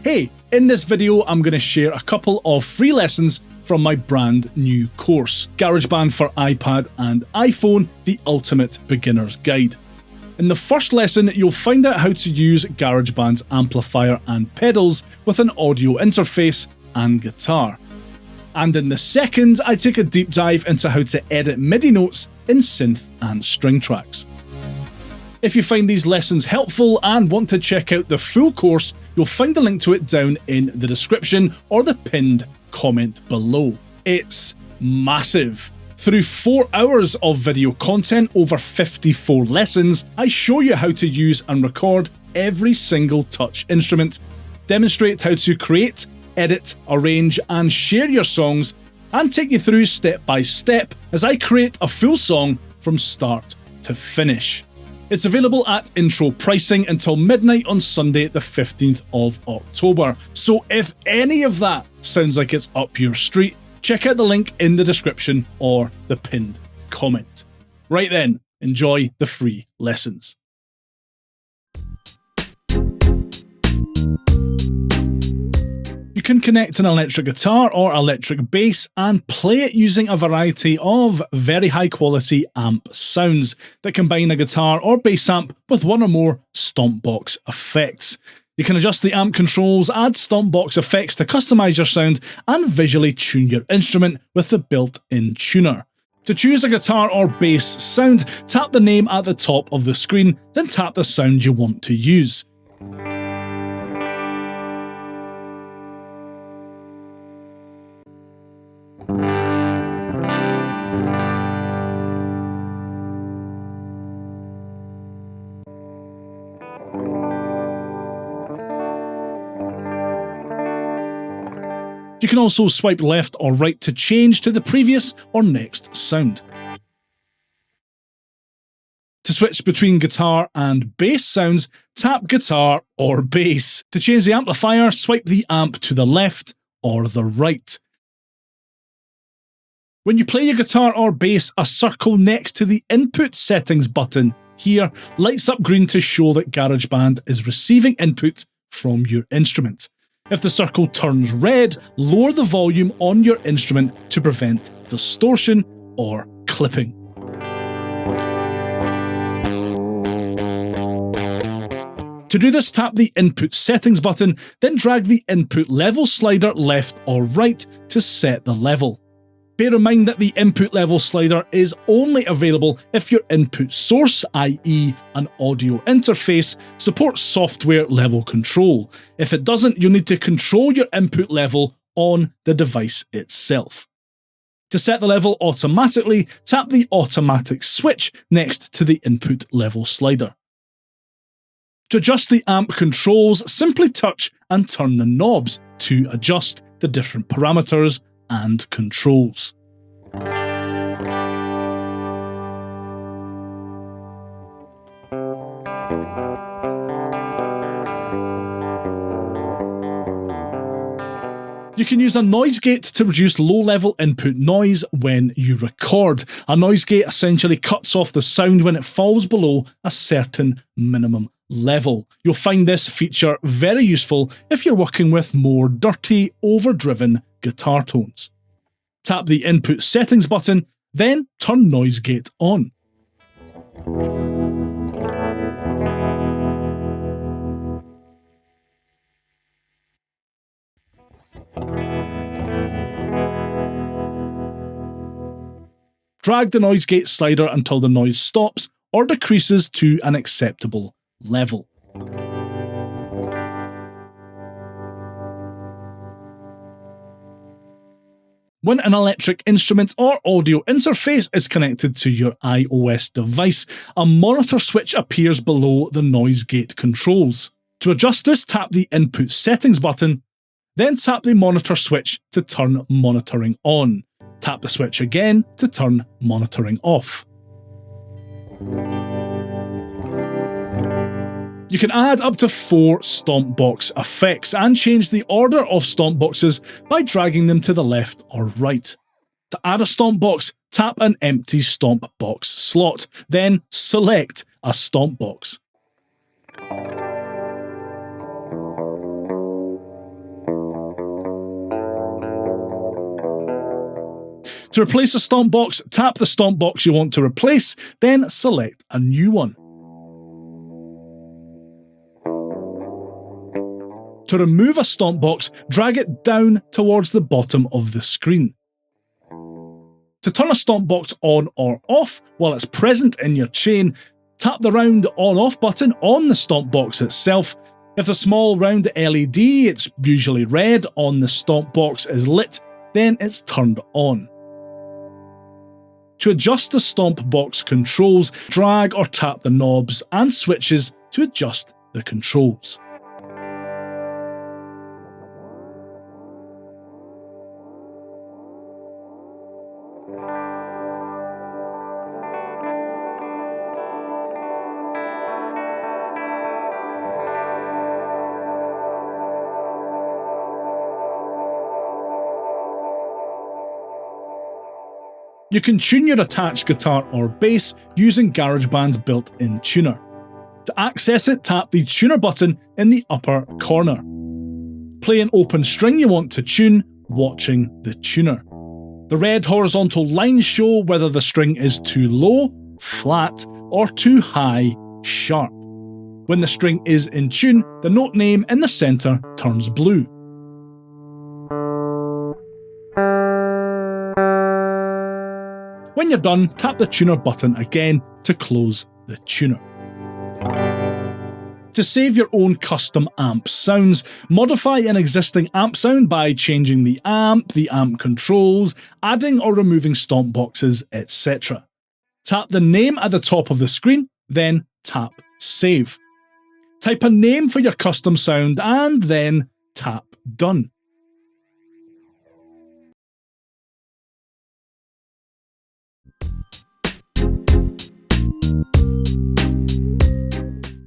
Hey, in this video I'm going to share a couple of free lessons from my brand new course, GarageBand for iPad and iPhone, the Ultimate Beginner's Guide. In the first lesson, you'll find out how to use GarageBand's amplifier and pedals with an audio interface and guitar. And in the second, I take a deep dive into how to edit Midi notes in synth and string tracks. If you find these lessons helpful and want to check out the full course, you'll find a link to it down in the description or the pinned comment below. It's massive. Through 4 hours of video content, over 54 lessons, I show you how to use and record every single touch instrument, demonstrate how to create, edit, arrange and share your songs, and take you through step by step as I create a full song from start to finish. It's available at intro pricing until midnight on Sunday the 15th of October, so if any of that sounds like it's up your street, check out the link in the description or the pinned comment. Right then, enjoy the free lessons. You can connect an electric guitar or electric bass and play it using a variety of very high quality amp sounds that combine a guitar or bass amp with one or more stompbox effects. You can adjust the amp controls, add stompbox effects to customize your sound, and visually tune your instrument with the built-in tuner. To choose a guitar or bass sound, tap the name at the top of the screen, then tap the sound you want to use. You can also swipe left or right to change to the previous or next sound. To switch between guitar and bass sounds, tap guitar or bass. To change the amplifier, swipe the amp to the left or the right. When you play your guitar or bass, a circle next to the input settings button here lights up green to show that GarageBand is receiving input from your instrument. If the circle turns red, lower the volume on your instrument to prevent distortion or clipping. To do this, tap the Input Settings button, then drag the input level slider left or right to set the level. Bear in mind that the input level slider is only available if your input source, i.e. an audio interface, supports software level control. If it doesn't, you'll need to control your input level on the device itself. To set the level automatically, tap the automatic switch next to the input level slider. To adjust the amp controls, simply touch and turn the knobs to adjust the different parameters and controls. You can use a noise gate to reduce low-level input noise when you record. A noise gate essentially cuts off the sound when it falls below a certain minimum level. You'll find this feature very useful if you're working with more dirty, overdriven guitar tones. Tap the Input Settings button, then turn Noise Gate on. Drag the Noise Gate slider until the noise stops or decreases to an acceptable level. When an electric instrument or audio interface is connected to your iOS device, a monitor switch appears below the noise gate controls. To adjust this, tap the Input Settings button, then tap the monitor switch to turn monitoring on. Tap the switch again to turn monitoring off. You can add up to 4 stompbox effects and change the order of stompboxes by dragging them to the left or right. To add a stompbox, tap an empty stompbox slot, then select a stompbox. To replace a stomp box, tap the stomp box you want to replace, then select a new one. To remove a stomp box, drag it down towards the bottom of the screen. To turn a stomp box on or off while it's present in your chain, tap the round on-off button on the stomp box itself. If the small round LED, it's usually red, on the stomp box is lit, then it's turned on. To adjust the stomp box controls, drag or tap the knobs and switches to adjust the controls. You can tune your attached guitar or bass using GarageBand's built-in tuner. To access it, tap the tuner button in the upper corner. Play an open string you want to tune, watching the tuner. The red horizontal lines show whether the string is too low, flat, or too high, sharp. When the string is in tune, the note name in the centre turns blue. When you're done, tap the tuner button again to close the tuner. To save your own custom amp sounds, modify an existing amp sound by changing the amp controls, adding or removing stomp boxes, etc. Tap the name at the top of the screen, then tap Save. Type a name for your custom sound and then tap Done.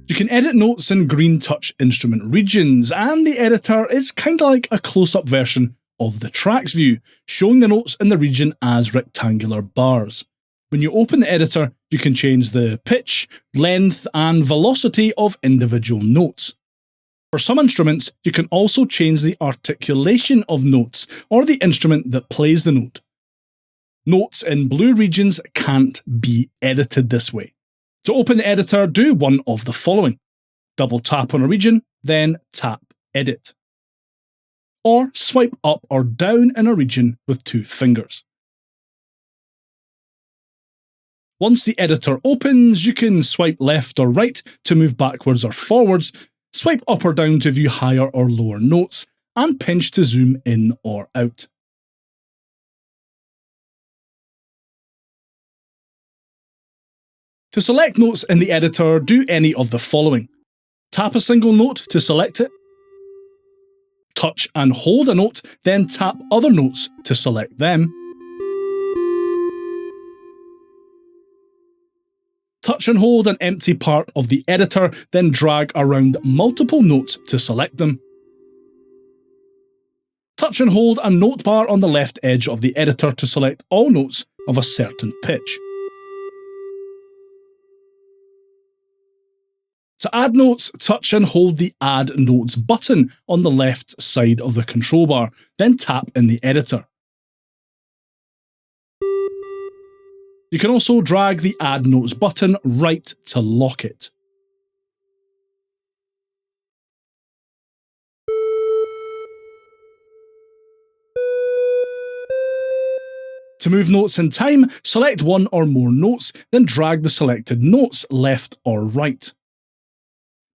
You can edit notes in green touch instrument regions, and the editor is kinda like a close-up version of the tracks view, showing the notes in the region as rectangular bars. When you open the editor, you can change the pitch, length, and velocity of individual notes. For some instruments, you can also change the articulation of notes, or the instrument that plays the note. Notes in blue regions can't be edited this way. To open the editor, do one of the following. Double tap on a region, then tap Edit. Or swipe up or down in a region with 2 fingers. Once the editor opens, you can swipe left or right to move backwards or forwards, swipe up or down to view higher or lower notes, and pinch to zoom in or out. To select notes in the editor, do any of the following. Tap a single note to select it. Touch and hold a note, then tap other notes to select them. Touch and hold an empty part of the editor, then drag around multiple notes to select them. Touch and hold a note bar on the left edge of the editor to select all notes of a certain pitch. To add notes, touch and hold the Add Notes button on the left side of the control bar, then tap in the editor. You can also drag the Add Notes button right to lock it. To move notes in time, select one or more notes, then drag the selected notes left or right.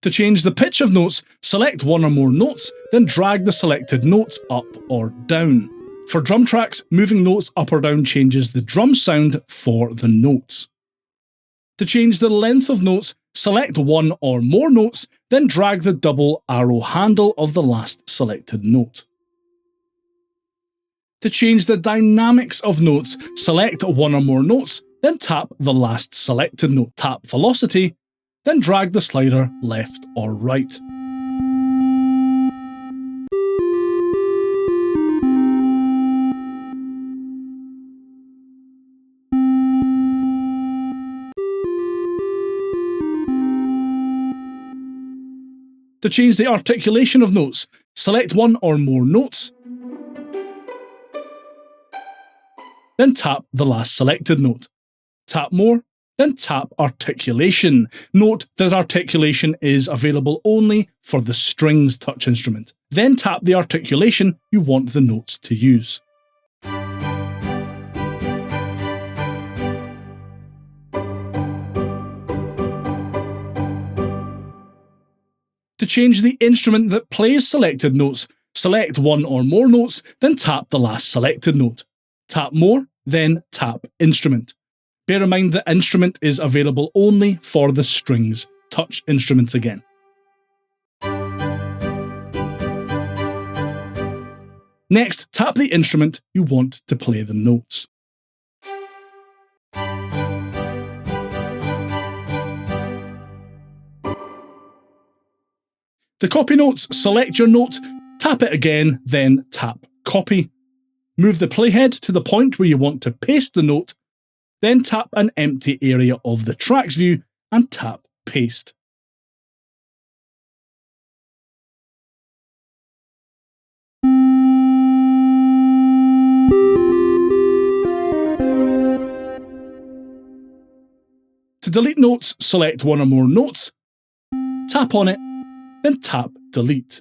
To change the pitch of notes, select one or more notes, then drag the selected notes up or down. For drum tracks, moving notes up or down changes the drum sound for the notes. To change the length of notes, select one or more notes, then drag the double arrow handle of the last selected note. To change the dynamics of notes, select one or more notes, then tap the last selected note. Tap velocity, then drag the slider left or right. To change the articulation of notes, select one or more notes, then tap the last selected note. Tap More, then tap Articulation. Note that Articulation is available only for the strings touch instrument. Then tap the articulation you want the notes to use. To change the instrument that plays selected notes, select one or more notes, then tap the last selected note. Tap More, then tap Instrument. Bear in mind that Instrument is available only for the strings touch instruments again. Next, tap the instrument you want to play the notes. To copy notes, select your note, tap it again, then tap Copy. Move the playhead to the point where you want to paste the note, then tap an empty area of the tracks view and tap Paste. To delete notes, select one or more notes, tap on it, then tap Delete.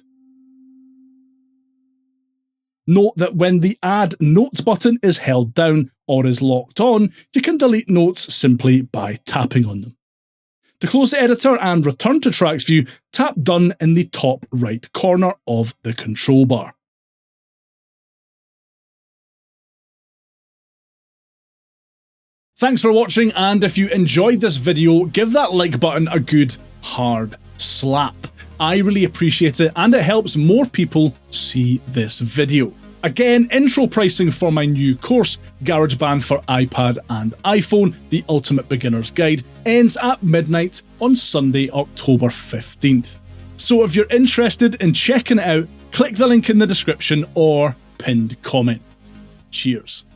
Note that when the Add Notes button is held down or is locked on, you can delete notes simply by tapping on them. To close the editor and return to Tracks View, tap Done in the top right corner of the control bar. Thanks for watching, and if you enjoyed this video, give that like button a good hard slap. I really appreciate it, and it helps more people see this video. Again, intro pricing for my new course, GarageBand for iPad and iPhone, the Ultimate Beginner's Guide, ends at midnight on Sunday, October 15th. So if you're interested in checking it out, click the link in the description or pinned comment. Cheers.